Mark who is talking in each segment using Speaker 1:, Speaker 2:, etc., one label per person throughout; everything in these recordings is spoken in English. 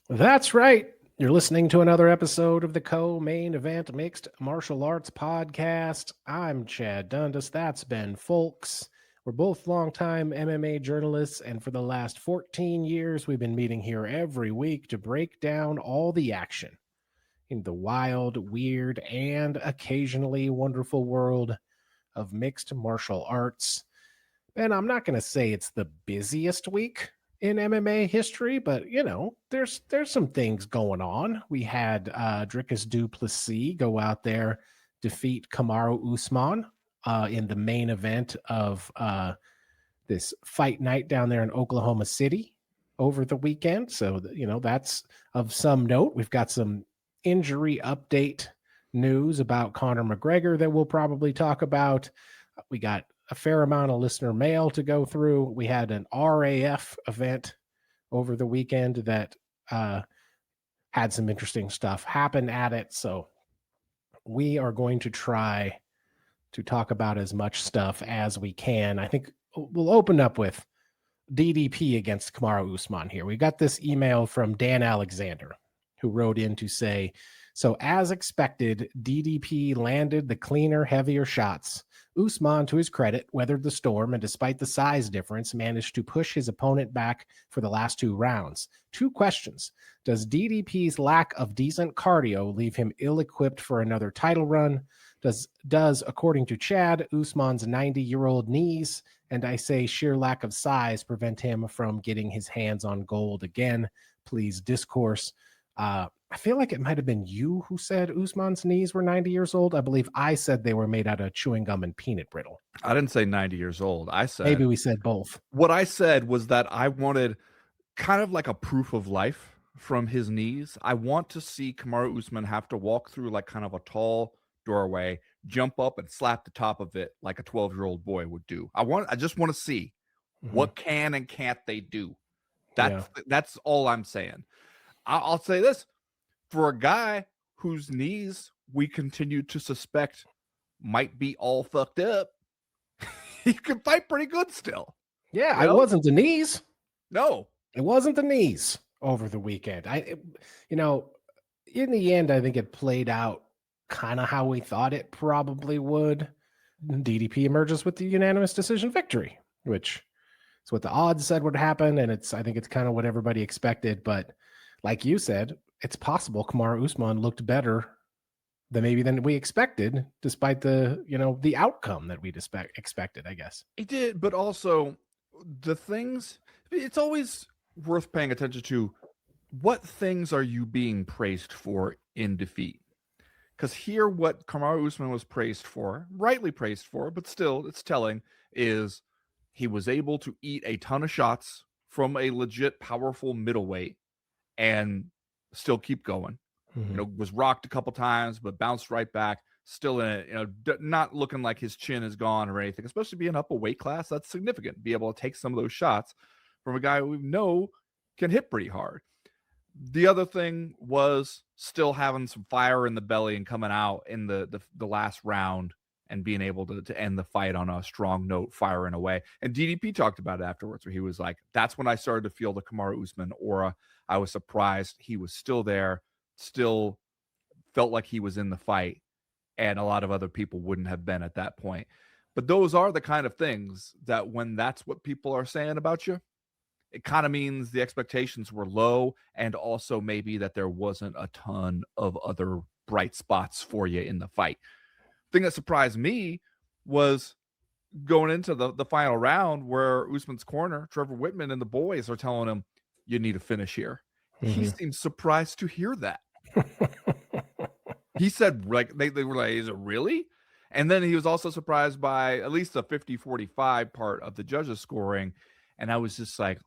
Speaker 1: That's right. You're listening to another episode of the Co-Main Event Mixed Martial Arts Podcast. I'm Chad Dundas. That's Ben Folks. We're both longtime MMA journalists, and for the last 14 years, we've been meeting here every week to break down all the action in the wild, weird, and occasionally wonderful world of mixed martial arts. And I'm not going to say it's the busiest week in MMA history, but there's some things going on. We had Dricus du Plessis go out there, defeat Kamaru Usman in the main event of this fight night down there in Oklahoma City over the weekend. So that's of some note. We've got some injury update news about Conor McGregor that we'll probably talk about. We got a fair amount of listener mail to go through. We had an RAF event over the weekend that had some interesting stuff happen at it. So we are going to try to talk about as much stuff as we can. I think we'll open up with DDP against Kamaru Usman here. We got this email from Dan Alexander, who wrote in to say, so as expected, DDP landed the cleaner, heavier shots. Usman, to his credit, weathered the storm and despite the size difference, managed to push his opponent back for the last two rounds. Two questions. Does DDP's lack of decent cardio leave him ill-equipped for another title run? Does, according to Chad, Usman's 90-year-old knees, and I say sheer lack of size, prevent him from getting his hands on gold again? Please discourse. I feel like it might have been you who said Usman's knees were 90 years old. I believe I said they were made out of chewing gum and peanut brittle.
Speaker 2: I didn't say 90 years old. I said
Speaker 1: maybe we said both.
Speaker 2: What I said was that I wanted kind of like a proof of life from his knees. I want to see Kamaru Usman have to walk through like kind of a tall doorway, jump up and slap the top of it like a 12-year-old boy would do. I just want to see what can and can't they do. That's all I'm saying. I'll say this. For a guy whose knees we continue to suspect might be all fucked up, he can fight pretty good still.
Speaker 1: Yeah, it wasn't the knees.
Speaker 2: No.
Speaker 1: It wasn't the knees over the weekend. In the end, I think it played out kind of how we thought it probably would. DDP emerges with the unanimous decision victory, which is what the odds said would happen, and I think it's kind of what everybody expected. But like you said, it's possible Kamaru Usman looked better than we expected, despite the outcome that we expected, I guess.
Speaker 2: He did, but also the things, it's always worth paying attention to. What things are you being praised for in defeat? Because here, what Kamaru Usman was praised for, rightly praised for, but still it's telling, is he was able to eat a ton of shots from a legit powerful middleweight and still keep going. Was rocked a couple times, but bounced right back. Still in it, not looking like his chin is gone or anything, especially being up a weight class. That's significant. Be able to take some of those shots from a guy who we know can hit pretty hard. The other thing was still having some fire in the belly and coming out in the last round and being able to end the fight on a strong note, firing away. And DDP talked about it afterwards, where he was like, that's when I started to feel the Kamaru Usman aura. I was surprised he was still there, still felt like he was in the fight, and a lot of other people wouldn't have been at that point. But those are the kind of things that when that's what people are saying about you, it kind of means the expectations were low, and also maybe that there wasn't a ton of other bright spots for you in the fight. The thing that surprised me was going into the final round where Usman's corner, Trevor Whitman and the boys are telling him, you need to finish here. He seemed surprised to hear that. He said, like, they were like, is it really? And then he was also surprised by at least the 50-45 part of the judges scoring. And I was just like,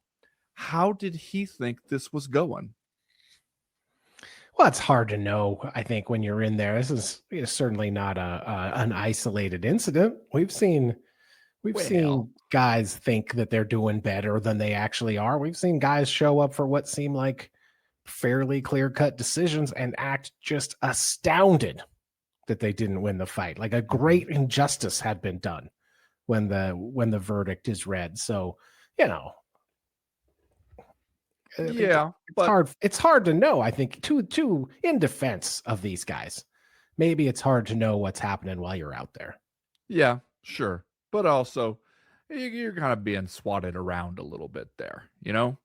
Speaker 2: how did he think this was going?
Speaker 1: Well, it's hard to know, I think, when you're in there. This is certainly not an isolated incident. We've seen guys think that they're doing better than they actually are. We've seen guys show up for what seem like fairly clear-cut decisions and act just astounded that they didn't win the fight. Like a great injustice had been done when the verdict is read. So,
Speaker 2: Yeah,
Speaker 1: It's
Speaker 2: but
Speaker 1: hard. It's hard to know. I think to in defense of these guys, maybe it's hard to know what's happening while you're out there.
Speaker 2: yeah, sure. But also, you're kind of being swatted around a little bit there, you know?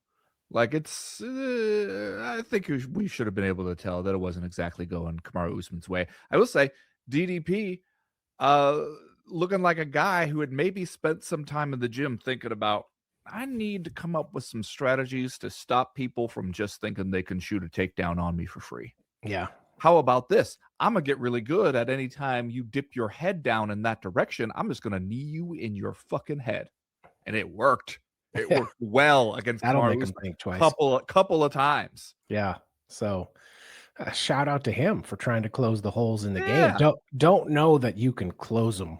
Speaker 2: Like it's, I think we should have been able to tell that it wasn't exactly going Kamaru Usman's way. I will say, DDP, uh, looking like a guy who had maybe spent some time in the gym thinking about, I need to come up with some strategies to stop people from just thinking they can shoot a takedown on me for free.
Speaker 1: Yeah,
Speaker 2: How about this? I'm gonna get really good at any time you dip your head down in that direction. I'm just gonna knee you in your fucking head, and it worked. It worked well against
Speaker 1: that'll
Speaker 2: Kamaru
Speaker 1: make them
Speaker 2: Usman
Speaker 1: think twice.
Speaker 2: couple of times.
Speaker 1: Yeah. So, shout out to him for trying to close the holes in the game.
Speaker 2: Yeah,
Speaker 1: Don't know that you can close them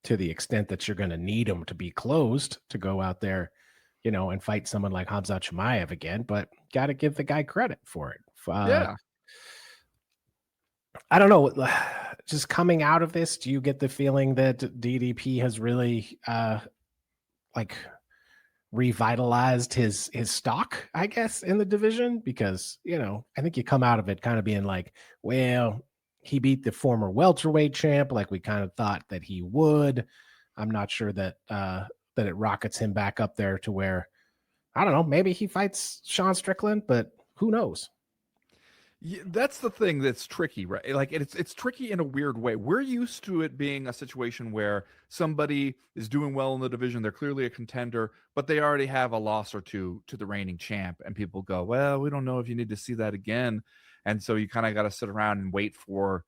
Speaker 1: to the extent that you're going to need them to be closed to go out there, and fight someone like Hamzat Chimaev again. But got to give the guy credit for it.
Speaker 2: yeah.
Speaker 1: I don't know. Just coming out of this, do you get the feeling that DDP has really like revitalized his stock, I guess, in the division? Because I think you come out of it kind of being like, well, he beat the former welterweight champ, like we kind of thought that he would. I'm not sure that it rockets him back up there to where, I don't know, maybe he fights Sean Strickland, but who knows?
Speaker 2: Yeah, that's the thing that's tricky, right? Like it's tricky in a weird way. We're used to it being a situation where somebody is doing well in the division, they're clearly a contender, but they already have a loss or two to the reigning champ, and people go, "Well, we don't know if you need to see that again." And so you kind of got to sit around and wait for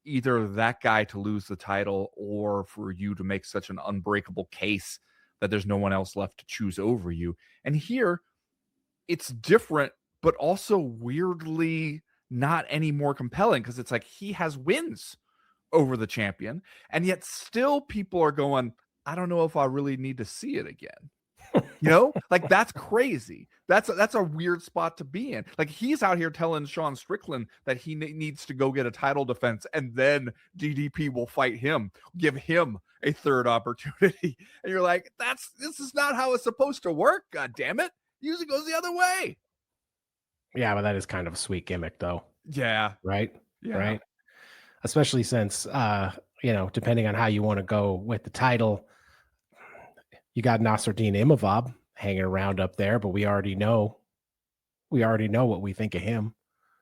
Speaker 2: either that guy to lose the title or for you to make such an unbreakable case that there's no one else left to choose over you. And here it's different, but also weirdly not any more compelling because it's like he has wins over the champion, and yet still people are going, I don't know if I really need to see it again. Like that's crazy. That's a weird spot to be in. Like he's out here telling Sean Strickland that he needs to go get a title defense, and then DDP will fight him, give him a third opportunity. And you're like, this is not how it's supposed to work. God damn it! Usually goes the other way.
Speaker 1: Yeah, but that is kind of a sweet gimmick, though,
Speaker 2: Yeah,
Speaker 1: right?
Speaker 2: yeah,
Speaker 1: Right. Especially since, depending on how you want to go with the title, you got Nasruddin Imavov hanging around up there, but we already know what we think of him.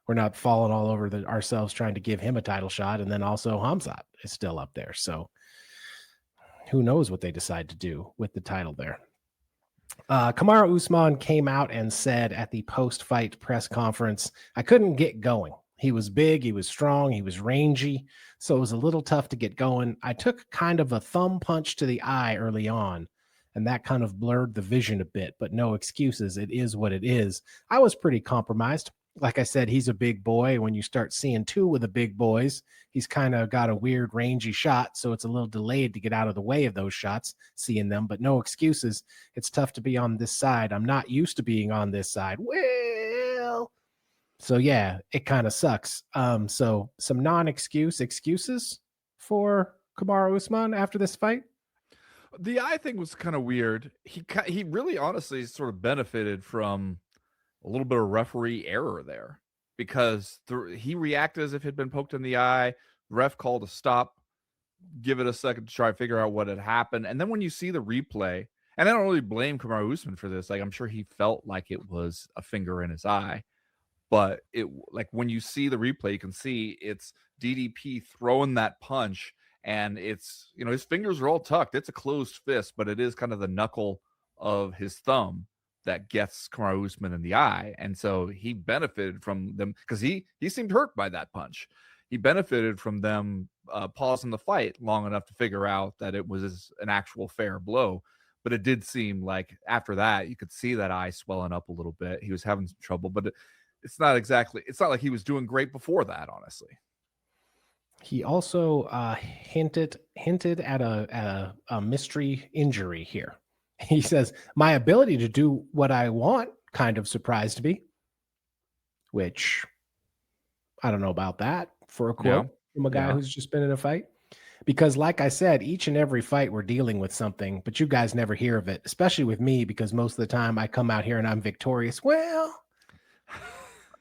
Speaker 1: We're not falling all over ourselves trying to give him a title shot, and then also Hamzat is still up there. So who knows what they decide to do with the title there. Kamaru Usman came out and said at the post-fight press conference, I couldn't get going. He was big, he was strong, he was rangy, so it was a little tough to get going. I took kind of a thumb punch to the eye early on, and that kind of blurred the vision a bit, but no excuses. It is what it is. I was pretty compromised. Like I said, he's a big boy. When you start seeing two of the big boys, he's kind of got a weird rangy shot, so it's a little delayed to get out of the way of those shots, seeing them, but no excuses. It's tough to be on this side. I'm not used to being on this side. Well, so yeah, it kind of sucks. So some excuses for Kamaru Usman after this fight.
Speaker 2: the eye thing was kind of weird. He really honestly sort of benefited from a little bit of referee error there because he reacted as if he'd been poked in the eye. The ref called a stop, give it a second to try to figure out what had happened. And then when you see the replay, and I don't really blame Kamaru Usman for this, like I'm sure he felt like it was a finger in his eye. But it, like when you see the replay, you can see it's DDP throwing that punch, and it's his fingers are all tucked. It's a closed fist, but it is kind of the knuckle of his thumb that gets Kamaru Usman in the eye, and so he benefited from them because he seemed hurt by that punch. He benefited from them pausing the fight long enough to figure out that it was an actual fair blow. But it did seem like after that, you could see that eye swelling up a little bit. He was having some trouble, but it's not like he was doing great before that, honestly.
Speaker 1: He also hinted at a mystery injury here. He says, my ability to do what I want kind of surprised me, which I don't know about that for a quote
Speaker 2: Yeah.
Speaker 1: from a guy
Speaker 2: Yeah.
Speaker 1: who's just been in a fight. Because like I said, each and every fight we're dealing with something, but you guys never hear of it, especially with me, because most of the time I come out here and I'm victorious. Well,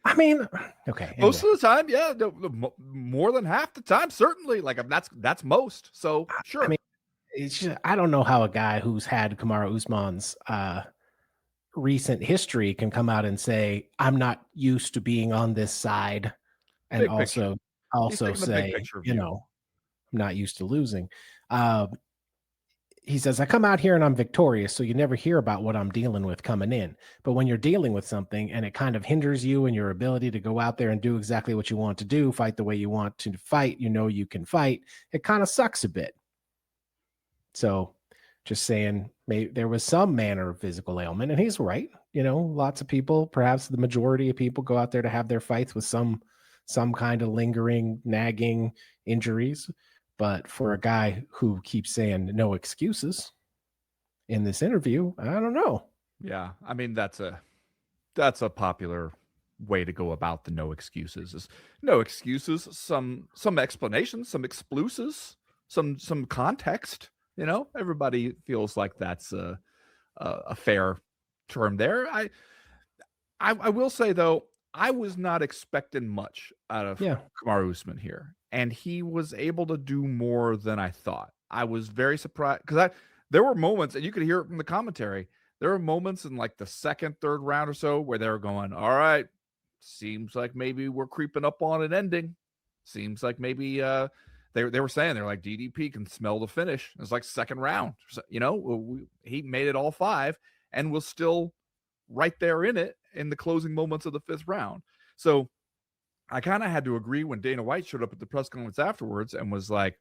Speaker 1: I mean, okay.
Speaker 2: Most
Speaker 1: Anyway,
Speaker 2: of the time, yeah, more than half the time, certainly. Like that's most. So
Speaker 1: I
Speaker 2: sure.
Speaker 1: mean, it's just, I don't know how a guy who's had Kamaru Usman's recent history can come out and say, I'm not used to being on this side, and
Speaker 2: Big picture. He's
Speaker 1: also
Speaker 2: taking the big
Speaker 1: say,
Speaker 2: picture view.
Speaker 1: I'm not used to losing. He says, I come out here and I'm victorious, so you never hear about what I'm dealing with coming in. But when you're dealing with something and it kind of hinders you and your ability to go out there and do exactly what you want to do, fight the way you want to fight, you can fight, it kind of sucks a bit. So just saying, maybe there was some manner of physical ailment, and he's right. Lots of people, perhaps the majority of people, go out there to have their fights with some kind of lingering, nagging injuries. But for a guy who keeps saying no excuses in this interview, I don't know.
Speaker 2: Yeah, I mean that's a popular way to go about the no excuses. Is no excuses, some explanations, some exclusives, some context. Everybody feels like that's a fair term there. I will say though, I was not expecting much out of Kamaru Usman here, and he was able to do more than I thought. I was very surprised because there were moments, and you could hear it from the commentary. There were moments in like the second, third round or so where they were going, all right, seems like maybe we're creeping up on an ending. Seems like maybe they were saying, they're like, DDP can smell the finish. It's like second round. So, he made it all 5 and was still right there in it in the closing moments of the 5th round. So I kind of had to agree when Dana White showed up at the press conference afterwards and was like,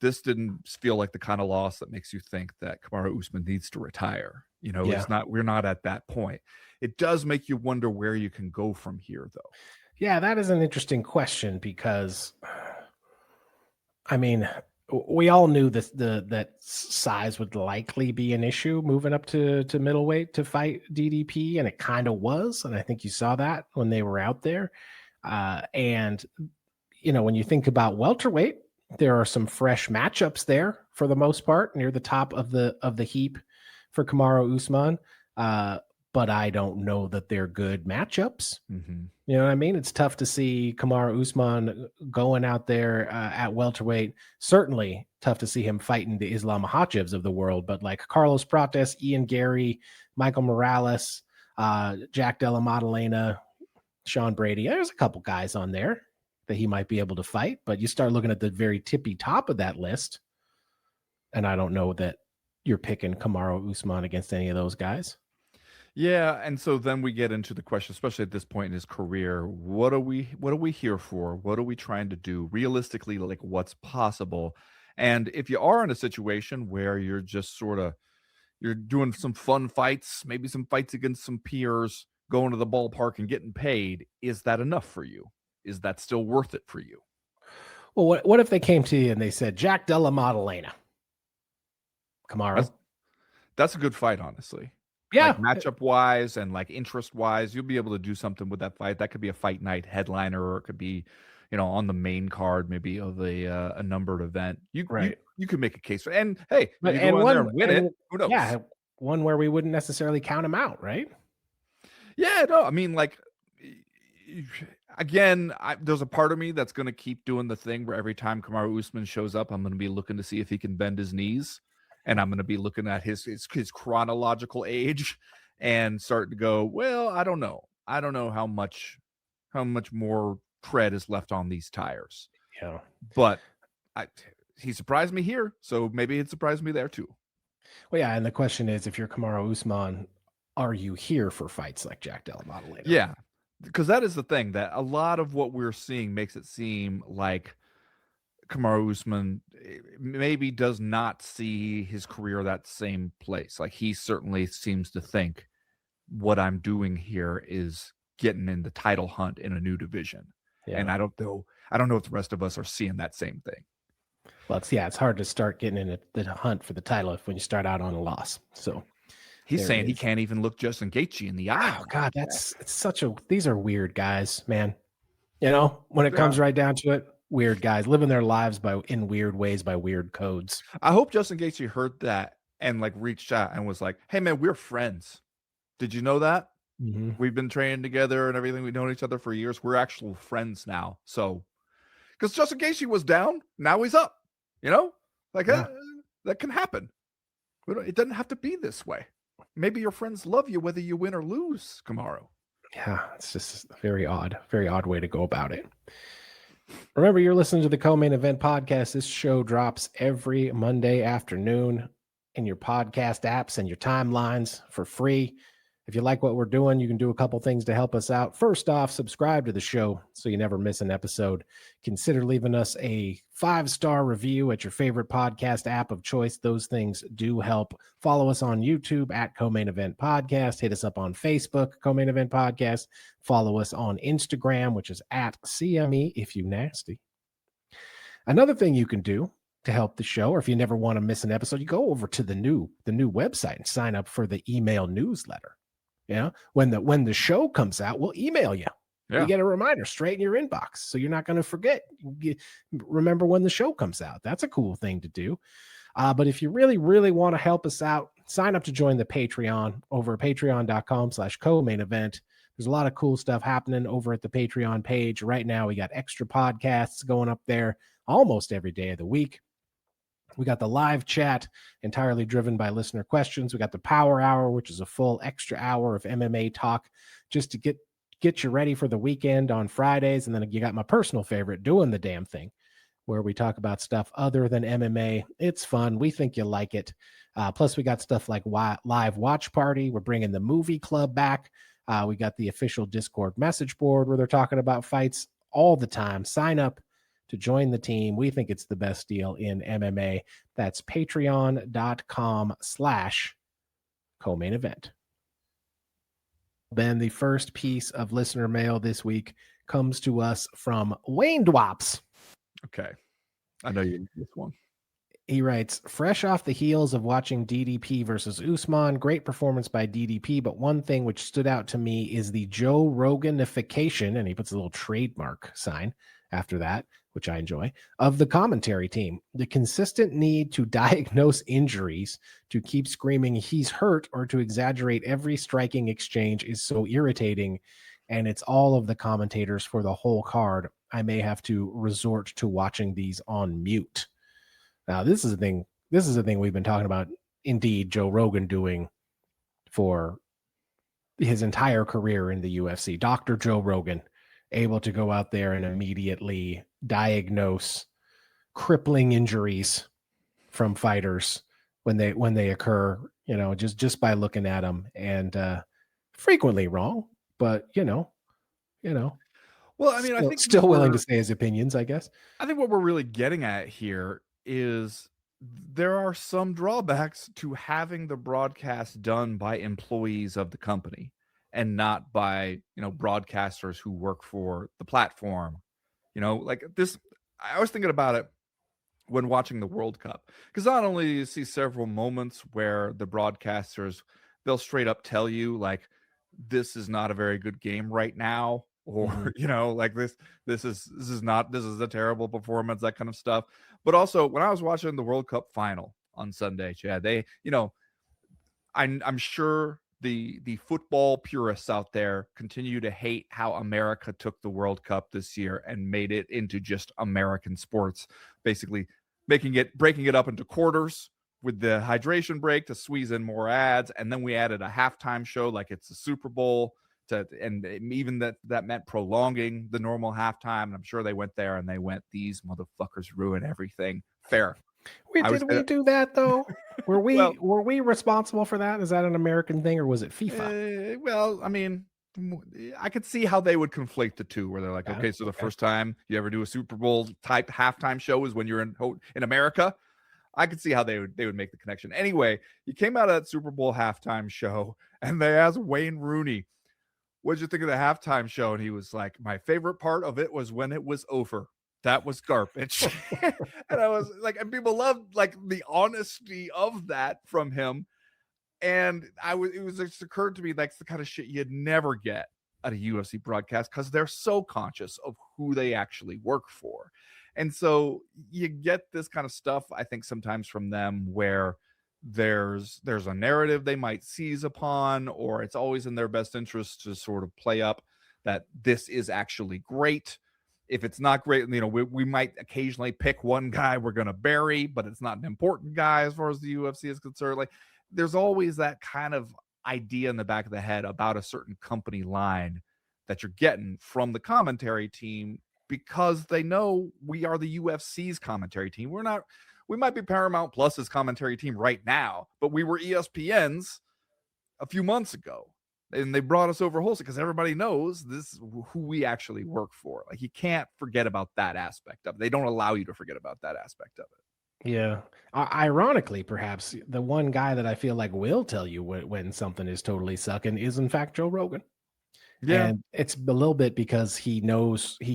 Speaker 2: this didn't feel like the kind of loss that makes you think that Kamaru Usman needs to retire. It's not, we're not at that point. It does make you wonder where you can go from here, though.
Speaker 1: Yeah, that is an interesting question because, I mean, we all knew that size would likely be an issue moving up to middleweight to fight DDP, and it kind of was. And I think you saw that when they were out there. And when you think about welterweight, there are some fresh matchups there for the most part near the top of the heap for Kamaru Usman. But I don't know that they're good matchups.
Speaker 2: Mm-hmm.
Speaker 1: You know what I mean? It's tough to see Kamaru Usman going out there at welterweight. Certainly tough to see him fighting the Islam Makhachevs of the world, but like Carlos Prates, Ian Gary, Michael Morales, Jack Della Maddalena, Sean Brady. There's a couple guys on there that he might be able to fight, but you start looking at the very tippy top of that list, and I don't know that you're picking Kamaru Usman against any of those guys.
Speaker 2: Yeah, and so then we get into the question, especially at this point in his career, what are we here for? What are we trying to do realistically, like what's possible? And if you are in a situation where you're just you're doing some fun fights, maybe some fights against some peers, going to the ballpark and getting paid, is that enough for you? Is that still worth it for you?
Speaker 1: Well, what if they came to you and they said, Jack Della Maddalena, Kamaru?
Speaker 2: That's a good fight, honestly.
Speaker 1: Yeah.
Speaker 2: Like matchup wise and like interest wise, you'll be able to do something with that fight. That could be a fight night headliner, or it could be, on the main card, maybe of a numbered event. You could make a case for, and hey, you go in there and win it. Who knows?
Speaker 1: Yeah, one where we wouldn't necessarily count him out, right?
Speaker 2: Yeah, no, I mean, like, again, there's a part of me that's going to keep doing the thing where every time Kamaru Usman shows up, I'm going to be looking to see if he can bend his knees. And I'm going to be looking at his chronological age and start to go, well, I don't know. I don't know how much more tread is left on these tires.
Speaker 1: Yeah.
Speaker 2: But he surprised me here, so maybe it surprised me there too.
Speaker 1: Well, yeah, and the question is, if you're Kamaru Usman, are you here for fights like Jack Della Maddalena?
Speaker 2: Yeah, because that is the thing, that a lot of what we're seeing makes it seem like Kamaru Usman maybe does not see his career that same place. Like, he certainly seems to think what I'm doing here is getting in the title hunt in a new division. Yeah. And I don't know if the rest of us are seeing that same thing.
Speaker 1: Well, it's hard to start getting in the hunt for the title when you start out on a loss. So
Speaker 2: he's saying he can't even look Justin Gaethje in the eye.
Speaker 1: Oh God, these are weird guys, man. When it comes right down to it, weird guys living their lives in weird ways by weird codes.
Speaker 2: I hope Justin Gaethje heard that and like reached out and was like, "Hey man, we're friends. Did you know that?
Speaker 1: Mm-hmm.
Speaker 2: We've been training together and everything. We've known each other for years. We're actual friends now." So, because Justin Gaethje was down, now he's up. You know, like that can happen. It doesn't have to be this way. Maybe your friends love you whether you win or lose, Kamaru.
Speaker 1: Yeah, it's just a very odd way to go about it. Remember, you're listening to the Co-Main Event podcast. This show drops every Monday afternoon in your podcast apps and your timelines for free. If you like what we're doing, you can do a couple things to help us out. First off, subscribe to the show so you never miss an episode. Consider leaving us a 5-star review at your favorite podcast app of choice. Those things do help. Follow us on YouTube at Co-Main Event Podcast. Hit us up on Facebook, Co-Main Event Podcast. Follow us on Instagram, which is at CME if you nasty. Another thing you can do to help the show, or if you never want to miss an episode, you go over to the new website and sign up for the email newsletter. Yeah, when the show comes out, we'll email you. Yeah. You get a reminder straight in your inbox, so you're not going to forget. Remember when the show comes out. That's a cool thing to do. But if you really, really want to help us out, sign up to join the Patreon over at patreon.com/co-main event. There's a lot of cool stuff happening over at the Patreon page. Right now, we got extra podcasts going up there almost every day of the week. We got the live chat entirely driven by listener questions. We got the Power Hour, which is a full extra hour of MMA talk just to get you ready for the weekend on Fridays. And then you got my personal favorite, Doing the Damn Thing, where we talk about stuff other than MMA. It's fun. We think you'll like it. Plus, we got stuff like Live Watch Party. We're bringing the movie club back. We got the official Discord message board where they're talking about fights all the time. Sign up to join the team. We think it's the best deal in MMA. That's patreon.com/co-main event. Ben, the first piece of listener mail this week comes to us from Wayne Dwops.
Speaker 2: Okay. I know you need this one.
Speaker 1: He writes, fresh off the heels of watching DDP versus Usman, great performance by DDP, but one thing which stood out to me is the Joe Roganification, and he puts a little trademark sign after that, which I enjoy, of the commentary team. The consistent need to diagnose injuries, to keep screaming he's hurt, or to exaggerate every striking exchange is so irritating, and it's all of the commentators for the whole card. I may have to resort to watching these on mute. Now, this is the thing we've been talking about, indeed, Joe Rogan doing for his entire career in the UFC. Dr. Joe Rogan, able to go out there and immediately diagnose crippling injuries from fighters when they occur, just by looking at them, and frequently wrong, but well,
Speaker 2: I mean, I think
Speaker 1: still willing to say his opinions, I guess.
Speaker 2: I think what we're really getting at here is there are some drawbacks to having the broadcast done by employees of the company and not by, broadcasters who work for the platform. Like this, I was thinking about it when watching the World Cup, because not only do you see several moments where the broadcasters, they'll straight up tell you like, this is not a very good game right now, or like this is a terrible performance, that kind of stuff. But also when I was watching the World Cup final on Sunday, Chad, they, I'm sure the football purists out there continue to hate how America took the World Cup this year and made it into just American sports, basically breaking it up into quarters with the hydration break to squeeze in more ads. And then we added a halftime show like it's the Super Bowl, and even that meant prolonging the normal halftime. And I'm sure they went there and they went, these motherfuckers ruin everything. Fair.
Speaker 1: Did we do that though? Were we responsible for that? Is that an American thing, or was it FIFA?
Speaker 2: Well, I mean, I could see how they would conflate the two, where they're like, okay, so the first time you ever do a Super Bowl type halftime show is when you're in America. I could see how they would make the connection. Anyway, he came out of that Super Bowl halftime show and they asked Wayne Rooney, what'd you think of the halftime show? And he was like, my favorite part of it was when it was over. That was garbage. And I was like, and people loved like the honesty of that from him. And it just occurred to me, that's the kind of shit you'd never get at a UFC broadcast, because they're so conscious of who they actually work for. And so you get this kind of stuff, I think, sometimes from them where there's a narrative they might seize upon, or it's always in their best interest to sort of play up that this is actually great. If it's not great, we might occasionally pick one guy we're going to bury, but it's not an important guy as far as the UFC is concerned. Like, there's always that kind of idea in the back of the head about a certain company line that you're getting from the commentary team, because they know we are the UFC's commentary team. We might be Paramount Plus's commentary team right now, but we were ESPN's a few months ago. And they brought us over wholesale because everybody knows this is who we actually work for. Like, you can't forget about that aspect of it. They don't allow you to forget about that aspect of it.
Speaker 1: Yeah. Ironically, perhaps the one guy that I feel like will tell you when something is totally sucking is, in fact, Joe Rogan.
Speaker 2: Yeah.
Speaker 1: And it's a little bit because he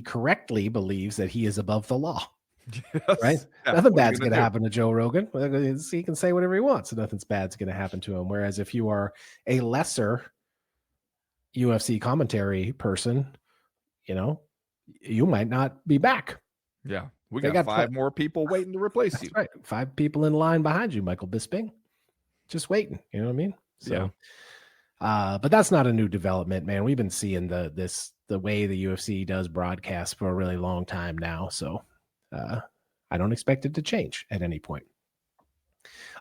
Speaker 1: correctly believes that he is above the law.
Speaker 2: Yes.
Speaker 1: Right?
Speaker 2: Yeah.
Speaker 1: Nothing
Speaker 2: What are you
Speaker 1: bad's
Speaker 2: gonna
Speaker 1: going to
Speaker 2: do?
Speaker 1: happen to Joe Rogan. He can say whatever he wants. Nothing's bad's going to happen to him. Whereas if you are a lesser UFC commentary person, you might not be back.
Speaker 2: Yeah. We
Speaker 1: They
Speaker 2: got
Speaker 1: got
Speaker 2: 5 more people waiting to replace
Speaker 1: That's
Speaker 2: you.
Speaker 1: right. 5 people in line behind you, Michael Bisping, just waiting. You know what I mean? So, but that's not a new development, man. We've been seeing the way the UFC does broadcast for a really long time now. So, I don't expect it to change at any point.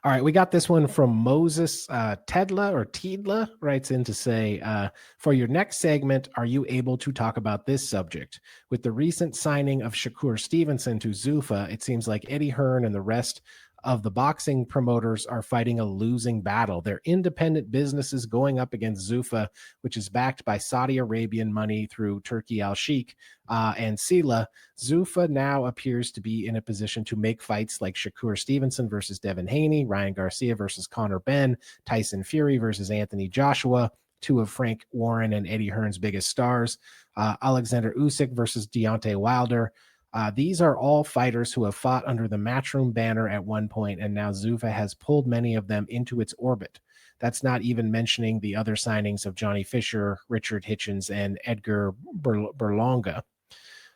Speaker 1: All right, we got this one from Moses Tiedla writes in to say, for your next segment, are you able to talk about this subject? With the recent signing of Shakur Stevenson to Zuffa, it seems like Eddie Hearn and the rest of the boxing promoters are fighting a losing battle. They're independent businesses going up against Zuffa, which is backed by Saudi Arabian money through Turki Al-Sheikh and Sila. Zuffa now appears to be in a position to make fights like Shakur Stevenson versus Devin Haney, Ryan Garcia versus Conor Benn, Tyson Fury versus Anthony Joshua, 2 of Frank Warren and Eddie Hearn's biggest stars, Alexander Usyk versus Deontay Wilder. These are all fighters who have fought under the Matchroom banner at one point, and now Zuffa has pulled many of them into its orbit. That's not even mentioning the other signings of Johnny Fisher, Richard Hitchens, and Edgar Berlanga.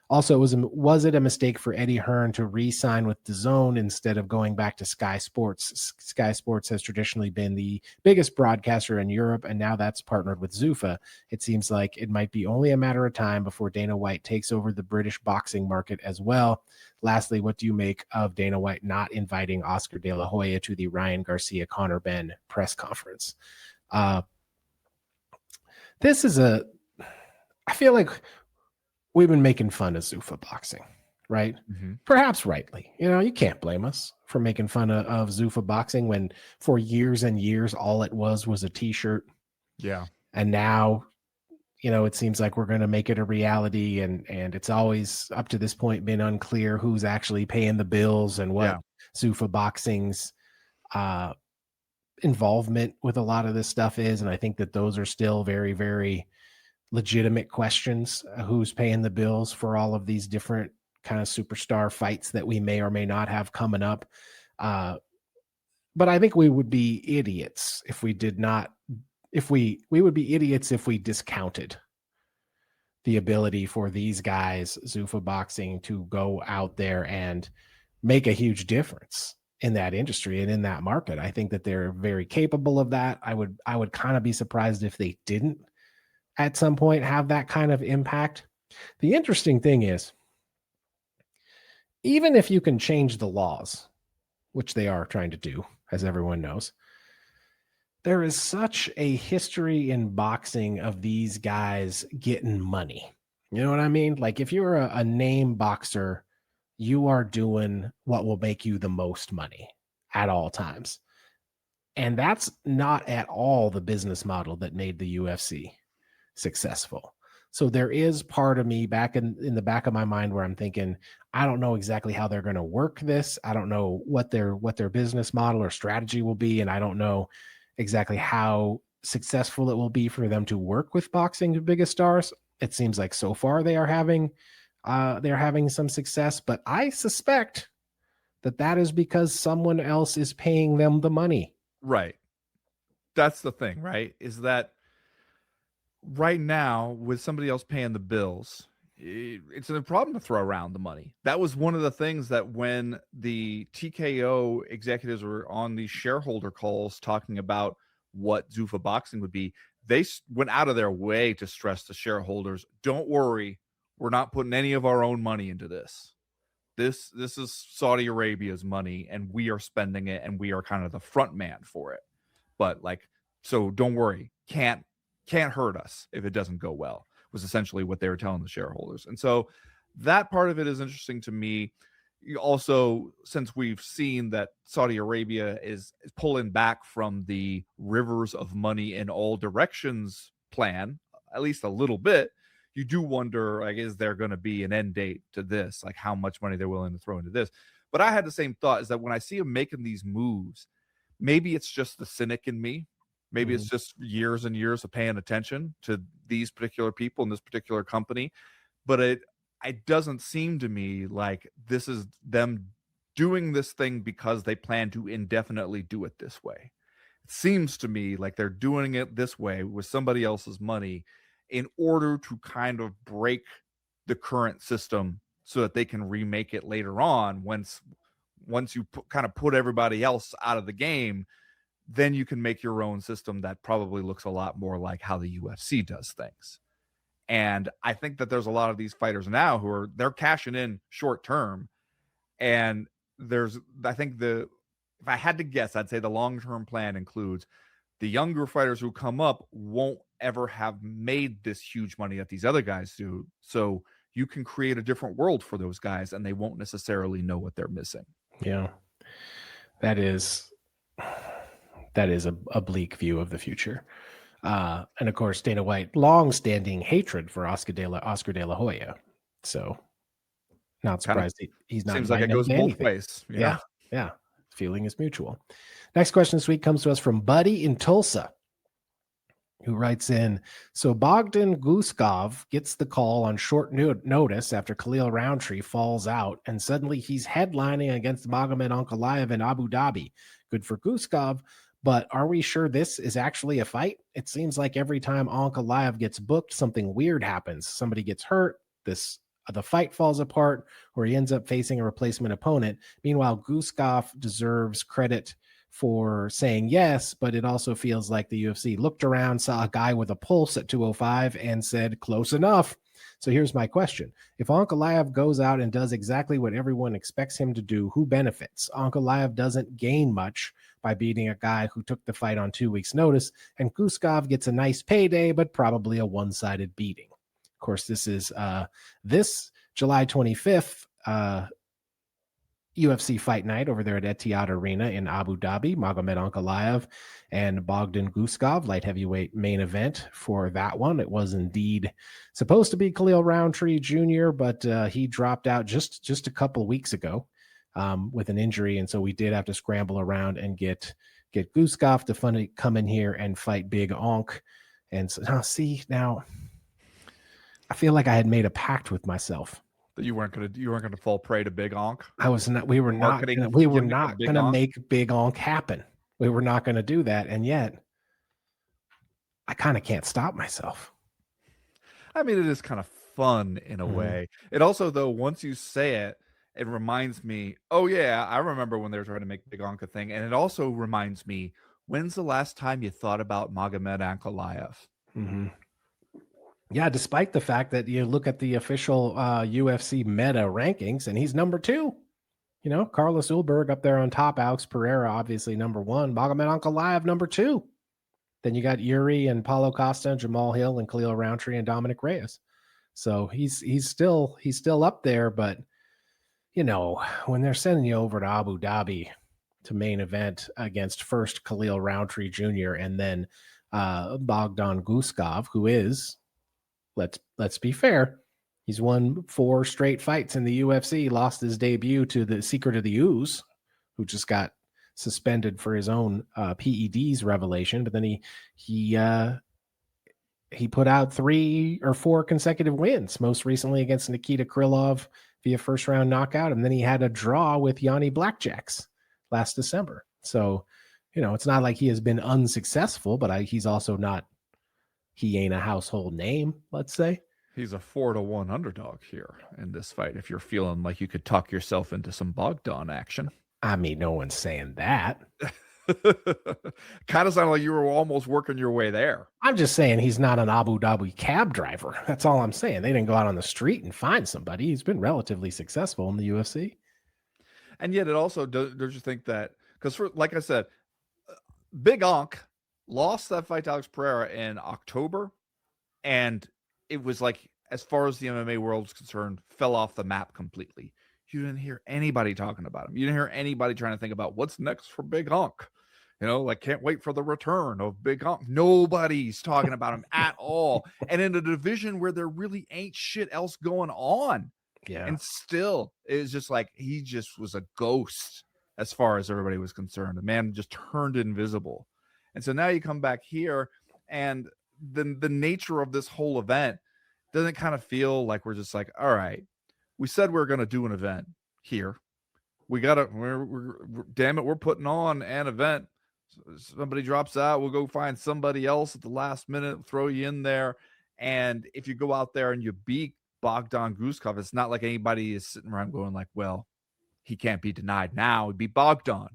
Speaker 1: Also, was it a mistake for Eddie Hearn to re-sign with DAZN instead of going back to Sky Sports? Sky Sports has traditionally been the biggest broadcaster in Europe, and now that's partnered with Zuffa. It seems like it might be only a matter of time before Dana White takes over the British boxing market as well. Lastly, what do you make of Dana White not inviting Oscar De La Hoya to the Ryan Garcia Conor Benn press conference? This is I feel like we've been making fun of Zuffa boxing, right?
Speaker 2: Mm-hmm.
Speaker 1: Perhaps rightly. You can't blame us for making fun of Zuffa boxing when for years and years, all it was a t-shirt.
Speaker 2: Yeah.
Speaker 1: And now, it seems like we're going to make it a reality. And it's always up to this point been unclear who's actually paying the bills and what Zuffa boxing's involvement with a lot of this stuff is. And I think that those are still very, very legitimate questions. Who's paying the bills for all of these different kind of superstar fights that we may or may not have coming up? But I think we would be idiots if we did not, we would be idiots if we discounted the ability for these guys, Zuffa boxing, to go out there and make a huge difference in that industry and in that market. I think that they're very capable of that. I would kind of be surprised if they didn't at some point have that kind of impact. The interesting thing is, even if you can change the laws, which they are trying to do, as everyone knows, there is such a history in boxing of these guys getting money. You know what I mean? Like, if you're a name boxer, you are doing what will make you the most money at all times. And that's not at all the business model that made the UFC successful. So there is part of me back in the back of my mind where I'm thinking, I don't know exactly how they're going to work this. I don't know what their business model or strategy will be, and I don't know exactly how successful it will be for them to work with boxing's biggest stars. It seems like so far they're having some success, but I suspect that is because someone else is paying them the money.
Speaker 2: Right. That's the thing, right? Is that right now, with somebody else paying the bills, it's a problem to throw around the money. That was one of the things that when the TKO executives were on these shareholder calls talking about what Zuffa boxing would be, they went out of their way to stress to shareholders, don't worry, we're not putting any of our own money into this. This is Saudi Arabia's money, and we are spending it, and we are kind of the front man for it. But like, so don't worry, can't hurt us if it doesn't go well, was essentially what they were telling the shareholders. And so that part of it is interesting to me. Also, since we've seen that Saudi Arabia is pulling back from the rivers of money in all directions plan, at least a little bit, you do wonder, like, is there going to be an end date to this? Like, how much money they're willing to throw into this? But I had the same thought, is that when I see them making these moves, maybe it's just the cynic in me. Maybe it's just years and years of paying attention to these particular people in this particular company. But it doesn't seem to me like this is them doing this thing because they plan to indefinitely do it this way. It seems to me like they're doing it this way with somebody else's money in order to kind of break the current system so that they can remake it later on. Once you kind of put everybody else out of the game, then you can make your own system that probably looks a lot more like how the UFC does things. And I think that there's a lot of these fighters now who they're cashing in short term. And I think if I had to guess, I'd say the long-term plan includes the younger fighters who come up won't ever have made this huge money that these other guys do. So you can create a different world for those guys, and they won't necessarily know what they're missing.
Speaker 1: Yeah, that is a bleak view of the future. And of course, Dana White, long-standing hatred for Oscar de la Hoya. So not surprised he's not.
Speaker 2: Seems like it goes both ways.
Speaker 1: Yeah. Feeling is mutual. Next question this week comes to us from Buddy in Tulsa, who writes in, so Bogdan Guskov gets the call on short notice after Khalil Roundtree falls out, and suddenly he's headlining against Magomed Ankalaev in Abu Dhabi. Good for Guskov, but are we sure this is actually a fight? It seems like every time Ankalaev gets booked, something weird happens. Somebody gets hurt, the fight falls apart, or he ends up facing a replacement opponent. Meanwhile, Guskov deserves credit for saying yes, but it also feels like the UFC looked around, saw a guy with a pulse at 205 and said, close enough. So here's my question. If Ankalaev goes out and does exactly what everyone expects him to do, who benefits? Ankalaev doesn't gain much by beating a guy who took the fight on 2 weeks' notice, and Guskov gets a nice payday, but probably a one-sided beating. Of course, this is this July 25th, UFC Fight Night over there at Etihad Arena in Abu Dhabi. Magomed Ankalaev and Bogdan Guskov, light heavyweight main event for that one. It was indeed supposed to be Khalil Roundtree Jr., but he dropped out just a couple of weeks ago with an injury, and so we did have to scramble around and get Guskov to come in here and fight Big Onk. And so now I feel like I had made a pact with myself
Speaker 2: that you weren't gonna fall prey to Big Onk.
Speaker 1: I was not. We were not going to make Big Onk happen. We were not going to do that, and yet I kind of can't stop myself.
Speaker 2: I mean, it is kind of fun in a way. It also, though, once you say it, it reminds me. Oh yeah, I remember when they were trying to make Big Onk a thing, and it also reminds me. When's the last time you thought about Magomed Ankalaev?
Speaker 1: Mm-hmm. Yeah, despite the fact that you look at the official UFC meta rankings, and he's number 2. You know, Carlos Ulberg up there on top, Alex Pereira obviously number 1, Magomed Ankalaev number 2. Then you got Yuri and Paulo Costa, Jamal Hill and Khalil Roundtree and Dominic Reyes. So he's still up there, but you know, when they're sending you over to Abu Dhabi to main event against first Khalil Roundtree Jr. and then Bogdan Guskov, who is, let's be fair, he's won 4 straight fights in the UFC, lost his debut to the Secret of the Ooze, who just got suspended for his own PEDs revelation, but then he put out 3 or 4 consecutive wins, most recently against Nikita Krylov via first round knockout, and then he had a draw with Yanni Blackjacks last December. So, you know, it's not like he has been unsuccessful, but he's also not, he ain't a household name, let's say.
Speaker 2: He's a 4-1 underdog here in this fight. If you're feeling like you could talk yourself into some Bogdan action.
Speaker 1: I mean, no one's saying that.
Speaker 2: Kind of sounded like you were almost working your way there.
Speaker 1: I'm just saying he's not an Abu Dhabi cab driver. That's all I'm saying. They didn't go out on the street and find somebody. He's been relatively successful in the UFC.
Speaker 2: And yet it also don't you think that, because like I said, Big Onk lost that fight to Alex Pereira in October, and it was like, as far as the MMA world is concerned, fell off the map completely. You didn't hear anybody talking about him. You didn't hear anybody trying to think about what's next for Big Onk. Like, can't wait for the return of Big Onk. Nobody's talking about him at all. And in a division where there really ain't shit else going on.
Speaker 1: Yeah.
Speaker 2: And still, it was just like, he just was a ghost as far as everybody was concerned. The man just turned invisible. And so now you come back here, and the nature of this whole event doesn't kind of feel like we're just like, all right, we said we we're going to do an event here. We got to, damn it, we're putting on an event. Somebody drops out, we'll go find somebody else at the last minute, throw you in there. And if you go out there and you beat Bogdan Guskov, it's not like anybody is sitting around going like, well, he can't be denied now. It'd be Bogdan.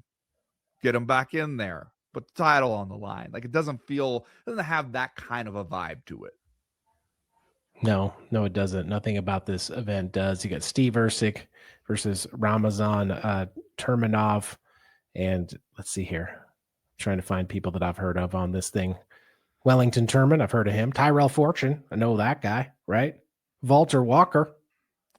Speaker 2: Get him back in there. Put the title on the line. Like, it doesn't have that kind of a vibe to it.
Speaker 1: No, it doesn't. Nothing about this event does. You got Steve Ercik versus Ramazan Terminov. And let's see here. I'm trying to find people that I've heard of on this thing. Wellington Turman, I've heard of him. Tyrell Fortune, I know that guy, right? Walter Walker.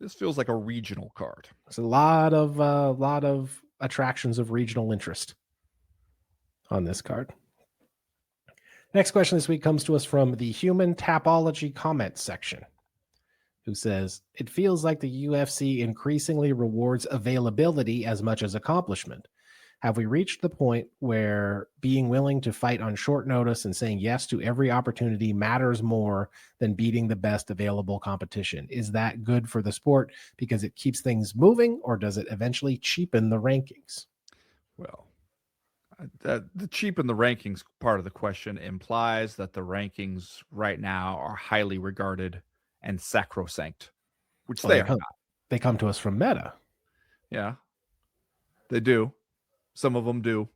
Speaker 2: This feels like a regional card.
Speaker 1: There's a lot of attractions of regional interest on this card. Next question this week comes to us from the Human Tapology comments section, who says, it feels like the UFC increasingly rewards availability as much as accomplishment. Have we reached the point where being willing to fight on short notice and saying yes to every opportunity matters more than beating the best available competition? Is that good for the sport because it keeps things moving, or does it eventually cheapen the rankings?
Speaker 2: Well, the cheapen the rankings part of the question implies that the rankings right now are highly regarded and sacrosanct, which they are not.
Speaker 1: They come to us from Meta.
Speaker 2: Yeah, they do. Some of them do.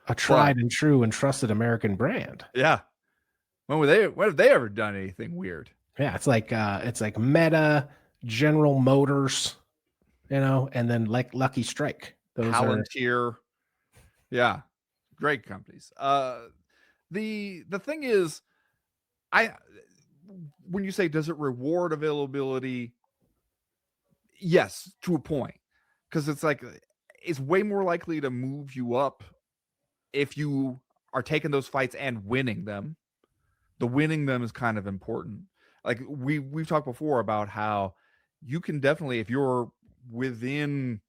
Speaker 1: A tried and true and trusted American brand.
Speaker 2: Yeah. When have they ever done anything weird?
Speaker 1: Yeah, it's like Meta, General Motors, and then like Lucky Strike.
Speaker 2: Those Palantir. Yeah. Great companies. The thing is, when you say, does it reward availability? Yes, to a point. Because it's like, it's way more likely to move you up if you are taking those fights and winning them. The winning them is kind of important. Like we've talked before about how you can definitely, if you're within,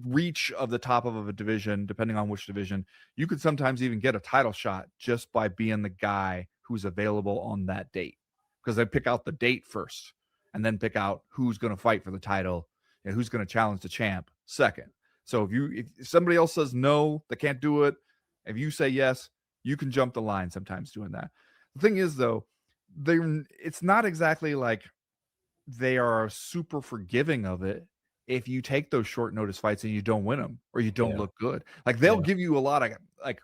Speaker 2: reach of the top of a division, depending on which division, you could sometimes even get a title shot just by being the guy who's available on that date, because they pick out the date first and then pick out who's going to fight for the title and who's going to challenge the champ second. So if somebody else says no, they can't do it, if you say yes, you can jump the line sometimes doing that. The thing is, though, it's not exactly like they are super forgiving of it if you take those short notice fights and you don't win them or you don't look good. Like, they'll give you a lot of like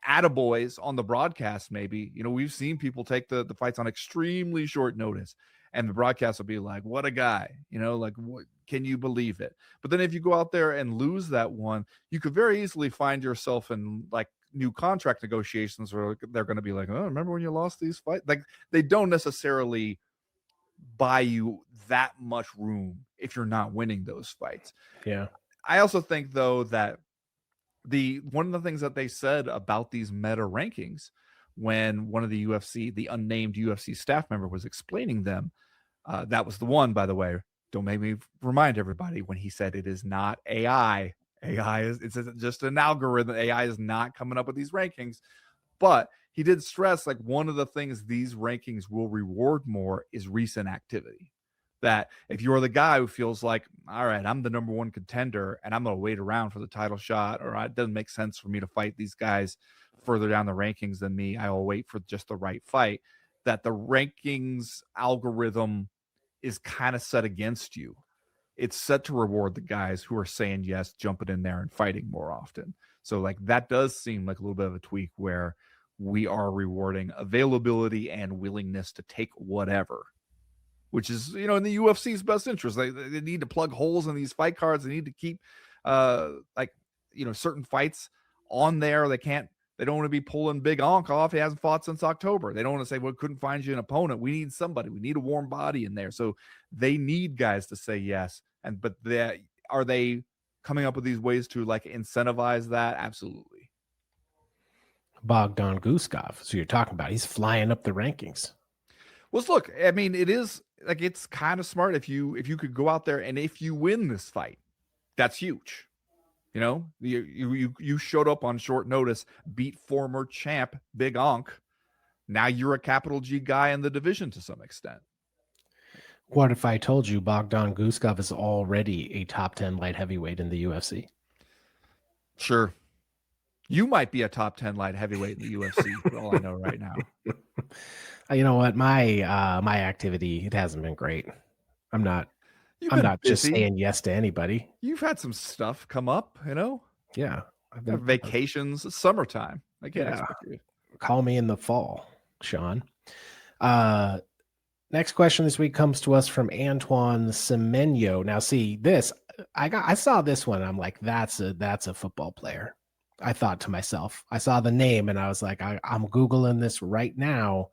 Speaker 2: attaboys on the broadcast. Maybe, we've seen people take the fights on extremely short notice, and the broadcast will be like, what a guy, like, what, can you believe it? But then if you go out there and lose that one, you could very easily find yourself in like new contract negotiations where they're going to be like, oh, remember when you lost these fights? Like, they don't necessarily buy you that much room if you're not winning those fights.
Speaker 1: Yeah.
Speaker 2: I also think, though, that one of the things that they said about these meta rankings, when one of the unnamed UFC staff member was explaining them, that was the one, by the way, don't make me remind everybody, when he said it is not AI. It's just an algorithm. AI is not coming up with these rankings. But he did stress, like, one of the things these rankings will reward more is recent activity. That if you're the guy who feels like, all right, I'm the number one contender and I'm going to wait around for the title shot, or it doesn't make sense for me to fight these guys further down the rankings than me, I will wait for just the right fight, that the rankings algorithm is kind of set against you. It's set to reward the guys who are saying yes, jumping in there and fighting more often. So like that does seem like a little bit of a tweak where we are rewarding availability and willingness to take whatever, which is, in the UFC's best interest. They need to plug holes in these fight cards. They need to keep certain fights on there. They don't want to be pulling Big Onk off. He hasn't fought since October. They don't want to say, well, couldn't find you an opponent. We need somebody. We need a warm body in there. So they need guys to say yes. But are they coming up with these ways to like incentivize that? Absolutely.
Speaker 1: Bogdan Guskov. So you're talking about he's flying up the rankings.
Speaker 2: Well, look, I mean, it is like it's kind of smart if you could go out there and if you win this fight, that's huge. You showed up on short notice, beat former champ Big Onk. Now you're a capital G guy in the division to some extent.
Speaker 1: What if I told you Bogdan Guskov is already a top 10 light heavyweight in the UFC?
Speaker 2: Sure. You might be a top 10 light heavyweight in the UFC, for all I know right now.
Speaker 1: You know what? My activity, it hasn't been great. I'm not just saying yes to anybody.
Speaker 2: You've had some stuff come up,
Speaker 1: Yeah.
Speaker 2: Vacations, summertime. I can't expect you.
Speaker 1: Call me in the fall, Sean. Next question this week comes to us from Antoine Semenyo. Now, see this. I saw this one. I'm like, that's a football player. I thought to myself, I saw the name and I was like, I'm Googling this right now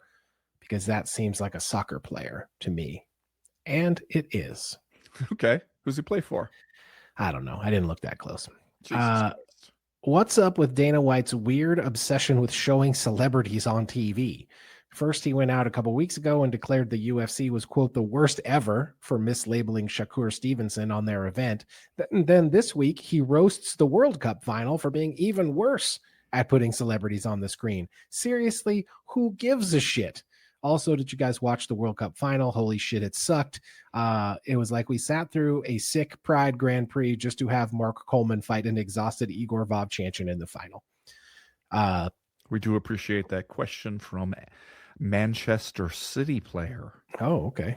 Speaker 1: because that seems like a soccer player to me. And it is.
Speaker 2: Okay. Who's he play for?
Speaker 1: I don't know. I didn't look that close. What's up with Dana White's weird obsession with showing celebrities on TV? First, he went out a couple weeks ago and declared the UFC was, quote, the worst ever for mislabeling Shakur Stevenson on their event. Then this week, he roasts the World Cup final for being even worse at putting celebrities on the screen. Seriously, who gives a shit? Also, did you guys watch the World Cup final? Holy shit, it sucked. It was like we sat through a sick Pride Grand Prix just to have Mark Coleman fight an exhausted Igor Vovchanchyn in the final.
Speaker 2: We do appreciate that question from Manchester City player.
Speaker 1: Oh, okay.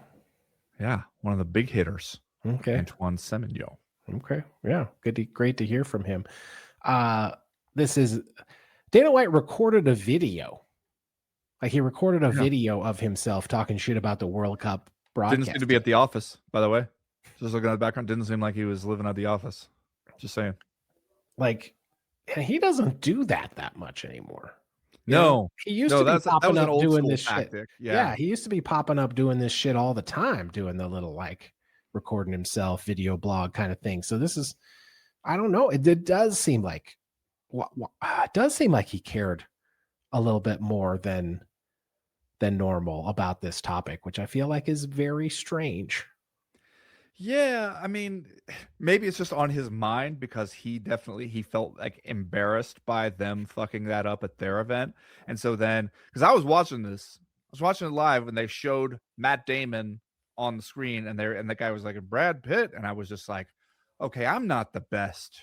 Speaker 2: Yeah, one of the big hitters.
Speaker 1: Okay.
Speaker 2: Antoine Semenyo.
Speaker 1: Okay. Yeah, great to hear from him. This is Dana White recorded a video. Like he recorded a video of himself talking shit about the World Cup broadcast.
Speaker 2: Didn't seem to be at the office, by the way. Just looking at the background, didn't seem like he was living at the office. Just saying.
Speaker 1: Like, he doesn't do that much anymore.
Speaker 2: No.
Speaker 1: He used to be popping up doing this
Speaker 2: tactic.
Speaker 1: shit. Yeah, he used to be popping up doing this shit all the time, doing the little like recording himself, video blog kind of thing. So this is, I don't know. It does seem like, it does seem like he cared a little bit more than normal about this topic, which I feel like is very strange.
Speaker 2: Yeah, I mean, maybe it's just on his mind because he felt like embarrassed by them fucking that up at their event. And so then, because I was watching it live when they showed Matt Damon on the screen and the guy was like, Brad Pitt. And I was just like, okay, I'm not the best.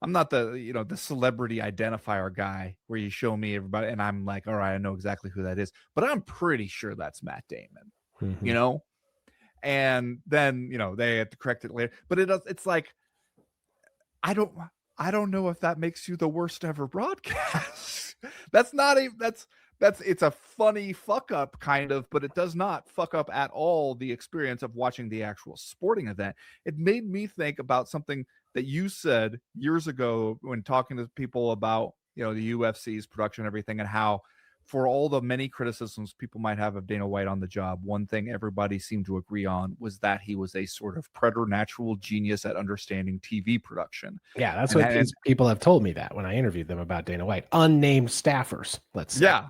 Speaker 2: I'm not the celebrity identifier guy where you show me everybody and I'm like, all right, I know exactly who that is, but I'm pretty sure that's Matt Damon, and then, they had to correct it later, but it's like, I don't know if that makes you the worst ever broadcast. It's a funny fuck up kind of, but it does not fuck up at all the experience of watching the actual sporting event. It made me think about something that you said years ago when talking to people about, the UFC's production and everything, and how for all the many criticisms people might have of Dana White on the job, one thing everybody seemed to agree on was that he was a sort of preternatural genius at understanding TV production.
Speaker 1: Yeah, that's what people have told me that when I interviewed them about Dana White. Unnamed staffers, let's say.
Speaker 2: Yeah.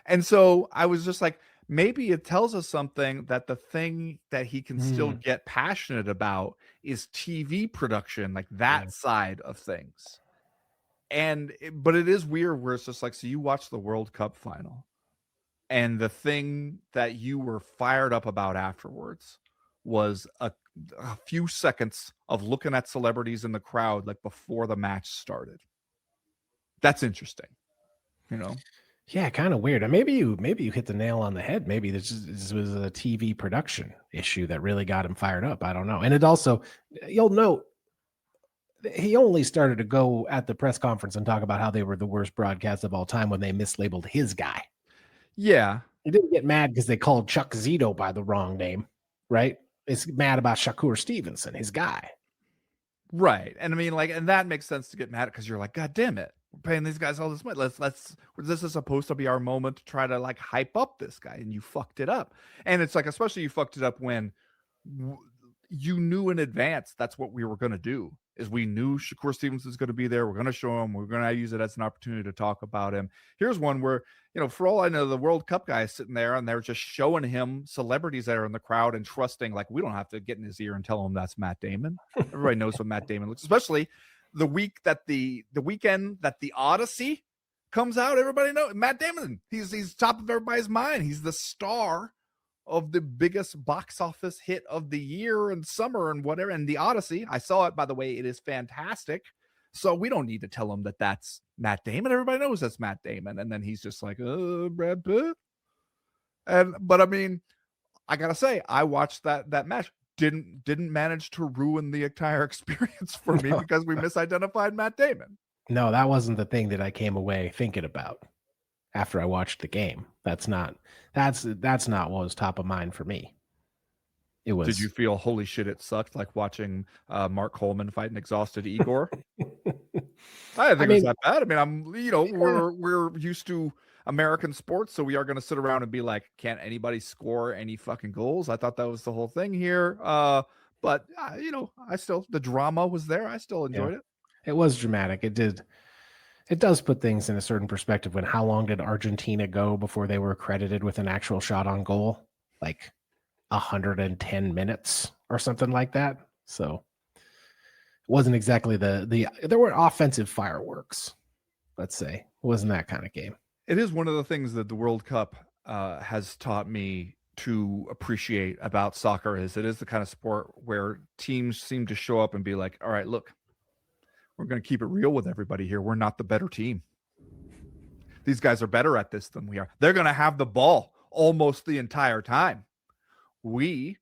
Speaker 2: And so I was just like, maybe it tells us something that the thing that he can still get passionate about is TV production, like that side of things. But it is weird where it's just like, so you watch the World Cup final and the thing that you were fired up about afterwards was a few seconds of looking at celebrities in the crowd, like before the match started. That's interesting,
Speaker 1: Yeah, kind of weird. And maybe you hit the nail on the head. Maybe this was a TV production issue that really got him fired up. I don't know. And it also, you'll note, he only started to go at the press conference and talk about how they were the worst broadcast of all time when they mislabeled his guy.
Speaker 2: Yeah.
Speaker 1: He didn't get mad because they called Chuck Zito by the wrong name, right? It's mad about Shakur Stevenson, his guy.
Speaker 2: Right. And I mean, like, and that makes sense to get mad because you're like, God damn it. We're paying these guys all this money. This is supposed to be our moment to try to like hype up this guy, and you fucked it up. And it's like, especially you fucked it up when you knew in advance that's what we were going to do. Is we knew Shakur Stevens was going to be there. We're going to show him. We're going to use it as an opportunity to talk about him. Here's one where, for all I know, the World Cup guy is sitting there and they're just showing him celebrities that are in the crowd and trusting, like, we don't have to get in his ear and tell him that's Matt Damon. Everybody knows what Matt Damon looks, especially the weekend that the Odyssey comes out. Everybody knows Matt Damon. He's top of everybody's mind. He's the star of the biggest box office hit of the year and summer and whatever. And the Odyssey, I saw it, by the way. It is fantastic. So we don't need to tell him that that's Matt Damon. Everybody knows that's Matt Damon. And then he's just like, Brad Pitt. But I mean, I gotta say, I watched that match. Didn't manage to ruin the entire experience for me because we misidentified Matt Damon.
Speaker 1: No, that wasn't the thing that I came away thinking about after I watched the game. That's not what was top of mind for me. It was.
Speaker 2: Did you feel, holy shit, it sucked, like watching Mark Coleman fight an exhausted Igor? I didn't think it was that bad. I mean, we're used to American sports, so we are going to sit around and be like, can't anybody score any fucking goals? I thought that was the whole thing here. But the drama was there. I still enjoyed it.
Speaker 1: It was dramatic. It does put things in a certain perspective. When how long did Argentina go before they were credited with an actual shot on goal? Like 110 minutes or something like that. So it wasn't exactly there were offensive fireworks, let's say. It wasn't that kind of game.
Speaker 2: It is one of the things that the World Cup has taught me to appreciate about soccer. Is it is the kind of sport where teams seem to show up and be like, all right, look, we're going to keep it real with everybody here. We're not the better team. These guys are better at this than we are. They're going to have the ball almost the entire time. We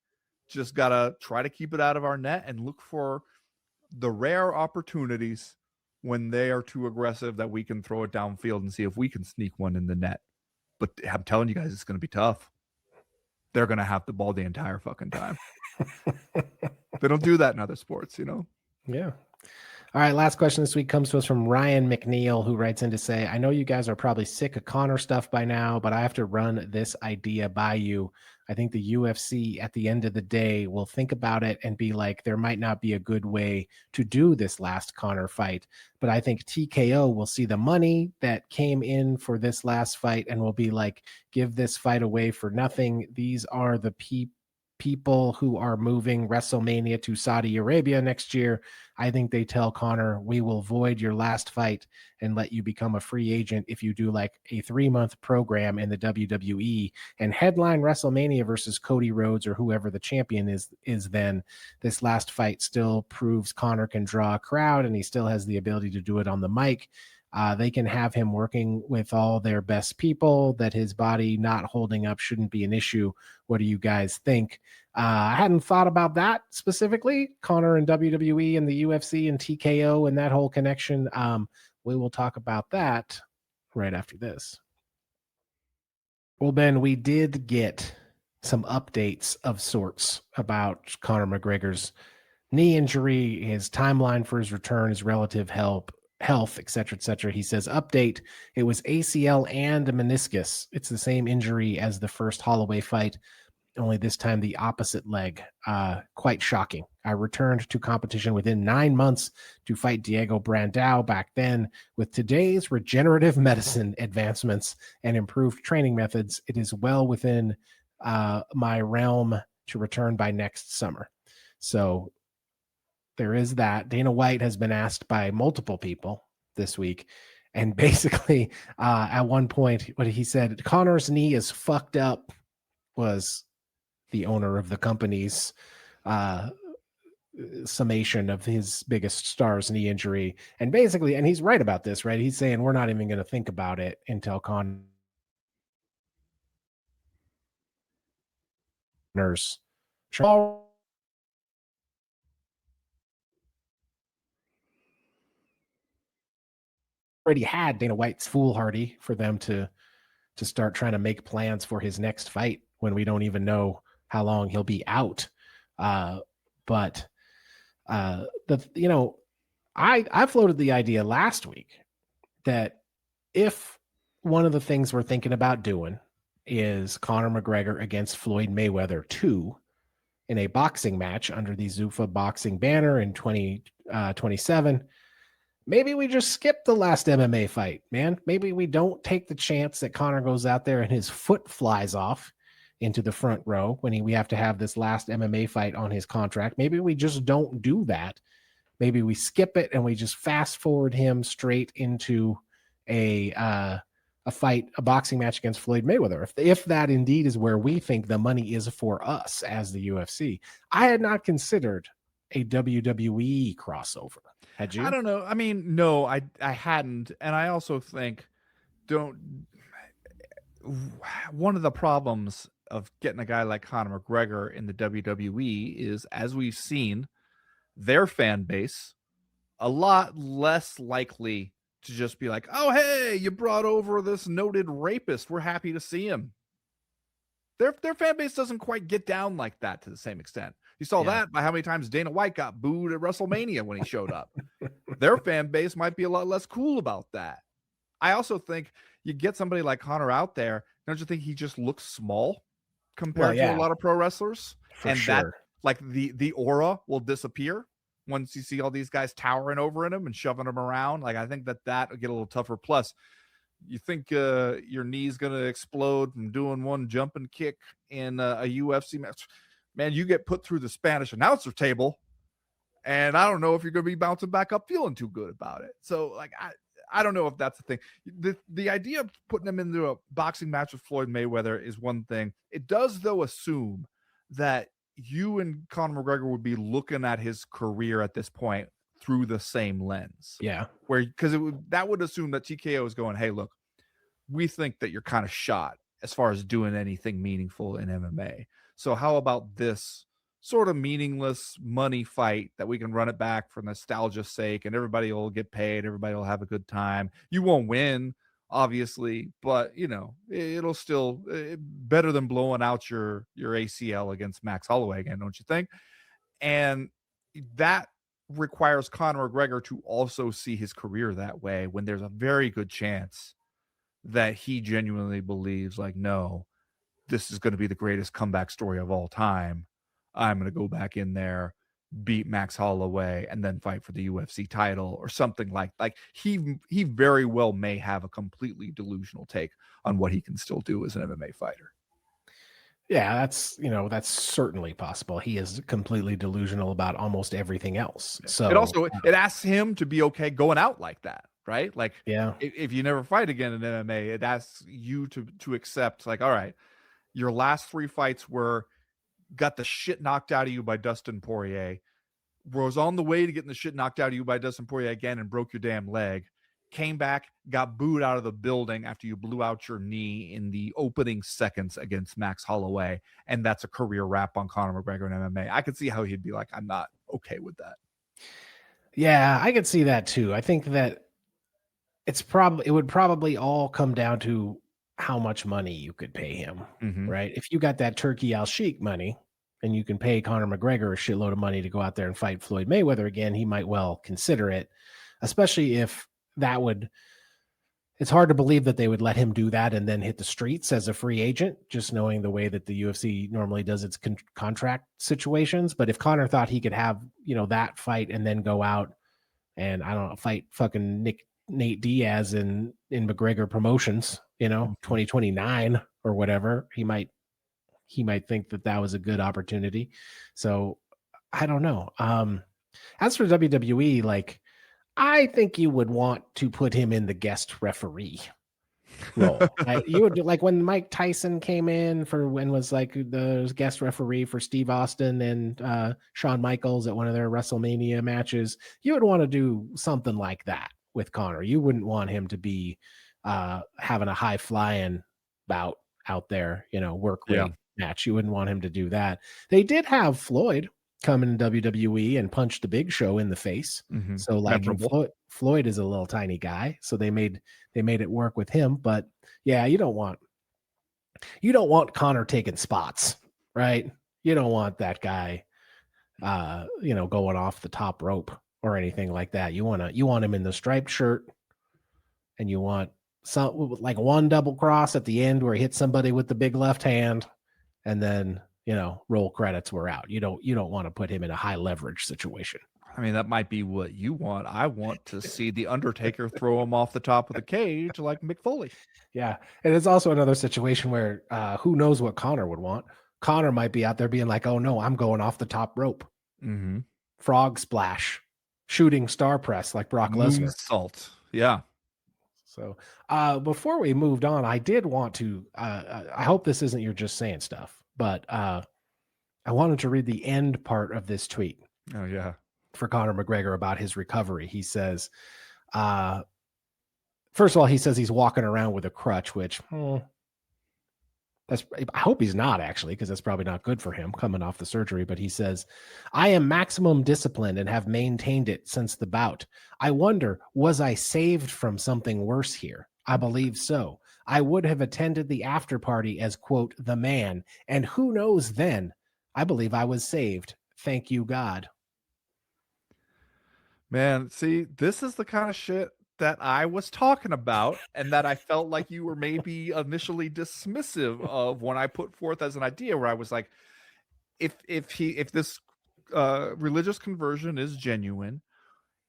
Speaker 2: just got to try to keep it out of our net and look for the rare opportunities when they are too aggressive that we can throw it downfield and see if we can sneak one in the net. But I'm telling you guys, it's going to be tough. They're going to have the ball the entire fucking time. They don't do that in other sports,
Speaker 1: Yeah. All right, last question this week comes to us from Ryan McNeil, who writes in to say, I know you guys are probably sick of Conor stuff by now, but I have to run this idea by you. I think the UFC at the end of the day will think about it and be like, there might not be a good way to do this last Conor fight, but I think TKO will see the money that came in for this last fight and will be like, give this fight away for nothing. These are the people who are moving WrestleMania to Saudi Arabia next year. I think they tell Conor, we will void your last fight and let you become a free agent if you do like a 3-month program in the WWE and headline WrestleMania versus Cody Rhodes or whoever the champion is then. This last fight still proves Conor can draw a crowd and he still has the ability to do it on the mic. They can have him working with all their best people, that his body not holding up shouldn't be an issue. What do you guys think? I hadn't thought about that specifically, Conor and WWE and the UFC and TKO and that whole connection. We will talk about that right after this. Well, Ben, we did get some updates of sorts about Conor McGregor's knee injury, his timeline for his return, his relative health, et cetera, et cetera. He says, update, it was ACL and a meniscus. It's the same injury as the first Holloway fight, only this time the opposite leg. Quite shocking. I returned to competition within 9 months to fight Diego Brandao back then. With today's regenerative medicine advancements and improved training methods, it is well within my realm to return by next summer. So there is that. Dana White has been asked by multiple people this week. And basically, at one point, what he said, Conor's knee is fucked up, was the owner of the company's summation of his biggest star's knee injury. And basically, and he's right about this, right? He's saying we're not even going to think about it until Conor Connor's already had Dana White's foolhardy for them to start trying to make plans for his next fight when we don't even know how long he'll be out. I floated the idea last week that if one of the things we're thinking about doing is Conor McGregor against Floyd Mayweather 2 in a boxing match under the Zuffa boxing banner in 2027, maybe we just skip the last MMA fight, man. Maybe we don't take the chance that Conor goes out there and his foot flies off into the front row when we have to have this last MMA fight on his contract. Maybe we just don't do that. Maybe we skip it and we just fast forward him straight into a fight, a boxing match against Floyd Mayweather. If that indeed is where we think the money is for us as the UFC. I had not considered a WWE crossover. Had you?
Speaker 2: I don't know. I mean, no, I hadn't. And I also think one of the problems of getting a guy like Conor McGregor in the WWE is, as we've seen, their fan base a lot less likely to just be like, oh, hey, you brought over this noted rapist. We're happy to see him. Their fan base doesn't quite get down like that to the same extent. You saw that by how many times Dana White got booed at WrestleMania when he showed up. Their fan base might be a lot less cool about that. I also think you get somebody like Conor out there, don't you think he just looks small compared to a lot of pro wrestlers? That, like, the aura will disappear once you see all these guys towering over him and shoving him around. Like, I think that will get a little tougher. Plus, you think your knee's going to explode from doing one jumping kick in a UFC match. Man, you get put through the Spanish announcer table, and I don't know if you're going to be bouncing back up feeling too good about it. So, like, I don't know if that's the thing. The idea of putting him into a boxing match with Floyd Mayweather is one thing. It does, though, assume that you and Conor McGregor would be looking at his career at this point through the same lens.
Speaker 1: Yeah.
Speaker 2: Because that would assume that TKO is going, hey, look, we think that you're kind of shot as far as doing anything meaningful in MMA. So how about this sort of meaningless money fight that we can run it back for nostalgia's sake, and everybody will get paid, everybody will have a good time. You won't win, obviously, but it'll still better than blowing out your ACL against Max Holloway again, don't you think? And that requires Conor McGregor to also see his career that way, when there's a very good chance that he genuinely believes, like, no, this is going to be the greatest comeback story of all time. I'm going to go back in there, beat Max Holloway, and then fight for the UFC title or something like he very well may have a completely delusional take on what he can still do as an MMA fighter.
Speaker 1: Yeah, that's certainly possible. He is completely delusional about almost everything else. So
Speaker 2: it asks him to be okay going out like that, right? Like,
Speaker 1: yeah,
Speaker 2: if you never fight again in MMA, it asks you to accept, like, all right, your last 3 fights got the shit knocked out of you by Dustin Poirier, was on the way to getting the shit knocked out of you by Dustin Poirier again and broke your damn leg, came back, got booed out of the building after you blew out your knee in the opening seconds against Max Holloway, and that's a career wrap on Conor McGregor in MMA. I could see how he'd be like, I'm not okay with that.
Speaker 1: Yeah, I could see that too. I think that it would probably all come down to how much money you could pay him, right? If you got that Turkey Al-Sheikh money and you can pay Conor McGregor a shitload of money to go out there and fight Floyd Mayweather again, he might well consider it, especially if it's hard to believe that they would let him do that and then hit the streets as a free agent, just knowing the way that the UFC normally does its contract situations. But if Conor thought he could have, that fight and then go out and, I don't know, fight fucking Nate Diaz in McGregor Promotions, 2029 or whatever, he might think that was a good opportunity. So I don't know. As for WWE, like, I think you would want to put him in the guest referee role. You would, like, when Mike Tyson came in was like the guest referee for Steve Austin and Shawn Michaels at one of their WrestleMania matches. You would want to do something like that with Conor. You wouldn't want him to be having a high flying bout out there, work ring match. You wouldn't want him to do that. They did have Floyd come in WWE and punch the Big Show in the face.
Speaker 2: Mm-hmm.
Speaker 1: So like Floyd is a little tiny guy, so they made it work with him. But yeah, you don't want Conor taking spots, right? You don't want that guy going off the top rope or anything like that. You want him in the striped shirt, and you want some like one double cross at the end where he hits somebody with the big left hand, and then roll credits, we're out. You don't want to put him in a high leverage situation.
Speaker 2: I mean, that might be what you want. I want to see the Undertaker throw him off the top of the cage like Mick Foley.
Speaker 1: Yeah, and it's also another situation where who knows what Conor would want. Conor might be out there being like, oh no, I'm going off the top rope.
Speaker 2: Mm-hmm.
Speaker 1: Frog splash, shooting star press like Brock Lesnar.
Speaker 2: Salt. Yeah.
Speaker 1: So before we moved on, I did want to, I hope this isn't you're just saying stuff, but I wanted to read the end part of this tweet.
Speaker 2: Oh, yeah.
Speaker 1: For Conor McGregor about his recovery. He says, first of all, he says he's walking around with a crutch, which I hope he's not actually, because that's probably not good for him coming off the surgery. But he says, I am maximum disciplined and have maintained it since the bout. I wonder, was I saved from something worse here? I believe so. I would have attended the after party as, quote, the man. And who knows then? I believe I was saved. Thank you, God.
Speaker 2: Man, see, this is the kind of shit that I was talking about and that I felt like you were maybe initially dismissive of when I put forth as an idea, where I was like, if this religious conversion is genuine,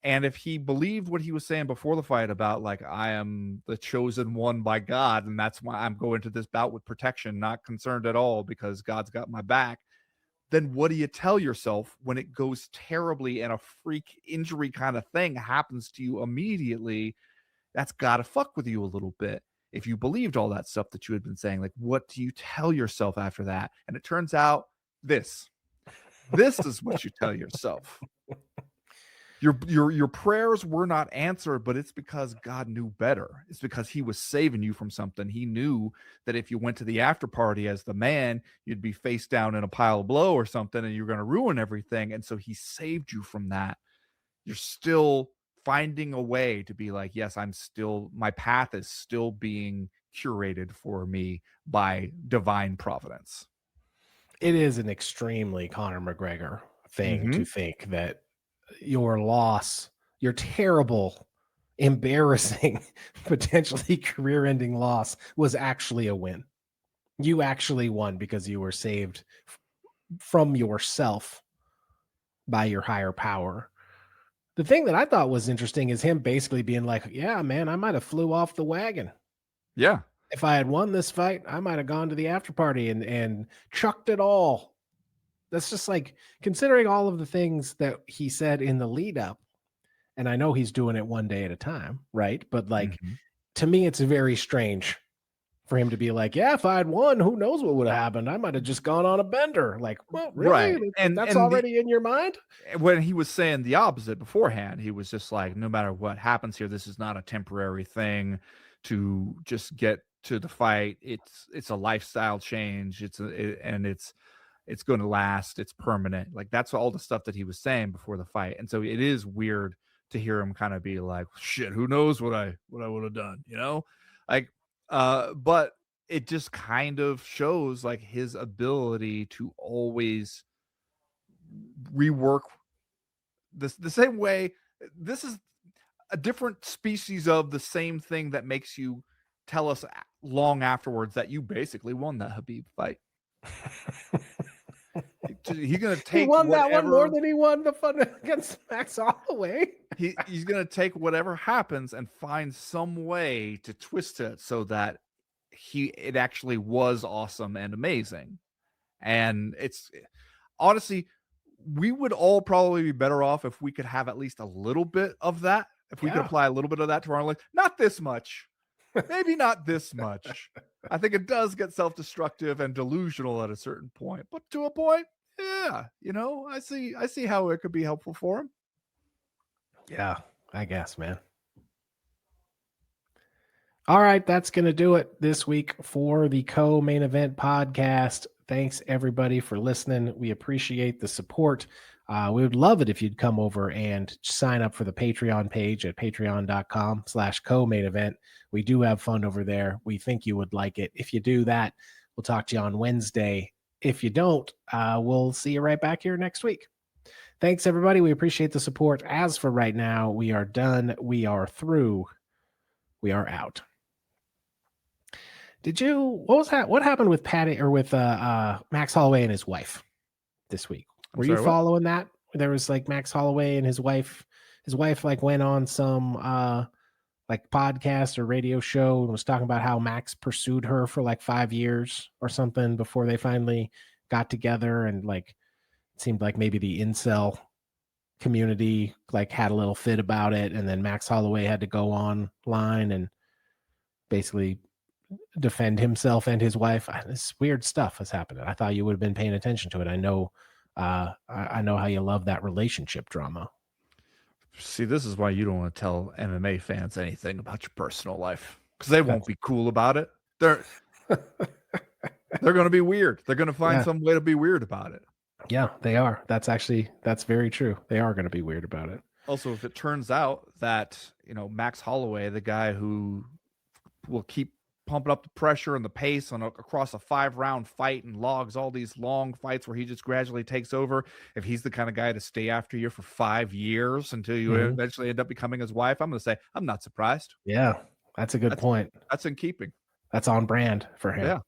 Speaker 2: and if he believed what he was saying before the fight about like, I am the chosen one by God, and that's why I'm going to this bout with protection, not concerned at all because God's got my back, then what do you tell yourself when it goes terribly and a freak injury kind of thing happens to you immediately? That's got to fuck with you a little bit. If you believed all that stuff that you had been saying, like, what do you tell yourself after that? And it turns out this is what you tell yourself. Your prayers were not answered, but it's because God knew better. It's because he was saving you from something. He knew that if you went to the after party as the man, you'd be face down in a pile of blow or something, and you're going to ruin everything. And so he saved you from that. You're still finding a way to be like, yes, my path is still being curated for me by divine providence.
Speaker 1: It is an extremely Conor McGregor thing to think that your loss, your terrible, embarrassing, potentially career-ending loss was actually a win. You actually won because you were saved from yourself by your higher power. The thing that I thought was interesting is him basically being like, yeah, man, I might have flew off the wagon.
Speaker 2: Yeah.
Speaker 1: If I had won this fight, I might have gone to the after party and chucked it all. That's just like, considering all of the things that he said in the lead up, and I know he's doing it one day at a time, right? But like, to me, it's very strange for him to be like, yeah, if I had won, who knows what would have happened? I might have just gone on a bender. Like, well, really?
Speaker 2: Right.
Speaker 1: And that's already in your mind?
Speaker 2: When he was saying the opposite beforehand, he was just like, no matter what happens here, this is not a temporary thing to just get to the fight. It's a lifestyle change. It's going to last. It's permanent. Like, that's all the stuff that he was saying before the fight. And so it is weird to hear him kind of be like, shit, who knows what I would have done, like, but it just kind of shows like his ability to always rework this the same way. This is a different species of the same thing that makes you tell us long afterwards that you basically won that Habib fight. He's gonna take. He
Speaker 1: won that one more than he won the fun against Max Holloway.
Speaker 2: He's gonna take whatever happens and find some way to twist it so that it actually was awesome and amazing. And it's honestly, we would all probably be better off if we could have at least a little bit of that. If we could apply a little bit of that to our life, not this much, maybe not this much. I think it does get self-destructive and delusional at a certain point, but to a point, yeah, I see how it could be helpful for him.
Speaker 1: Yeah, I guess, man. All right, that's going to do it this week for the co-main event podcast. Thanks everybody for listening. We appreciate the support. We would love it if you'd come over and sign up for the Patreon page at patreon.com/co-main event. We do have fun over there. We think you would like it. If you do that, we'll talk to you on Wednesday. If you don't, we'll see you right back here next week. Thanks, everybody. We appreciate the support. As for right now, we are done. We are through. We are out. What happened with Patty or with Max Holloway and his wife this week? Were you following that? There was like Max Holloway and his wife like went on some like podcast or radio show and was talking about how Max pursued her for like 5 years or something before they finally got together, and like it seemed like maybe the incel community like had a little fit about it, and then Max Holloway had to go online and basically defend himself and his wife. This weird stuff has happened. I thought you would have been paying attention to it. I know how you love that relationship drama.
Speaker 2: See, this is why you don't want to tell MMA fans anything about your personal life, because they won't be cool about it. They're going to be weird. They're going to find some way to be weird about it.
Speaker 1: Yeah, they are. That's very true. They are going to be weird about it.
Speaker 2: Also, if it turns out that, Max Holloway, the guy who will keep pumping up the pressure and the pace across a 5-round fight and logs all these long fights where he just gradually takes over, if he's the kind of guy to stay after you for 5 years until you eventually end up becoming his wife, I'm going to say I'm not surprised.
Speaker 1: Yeah, that's a good point.
Speaker 2: That's in keeping.
Speaker 1: That's on brand for him.
Speaker 2: Yeah.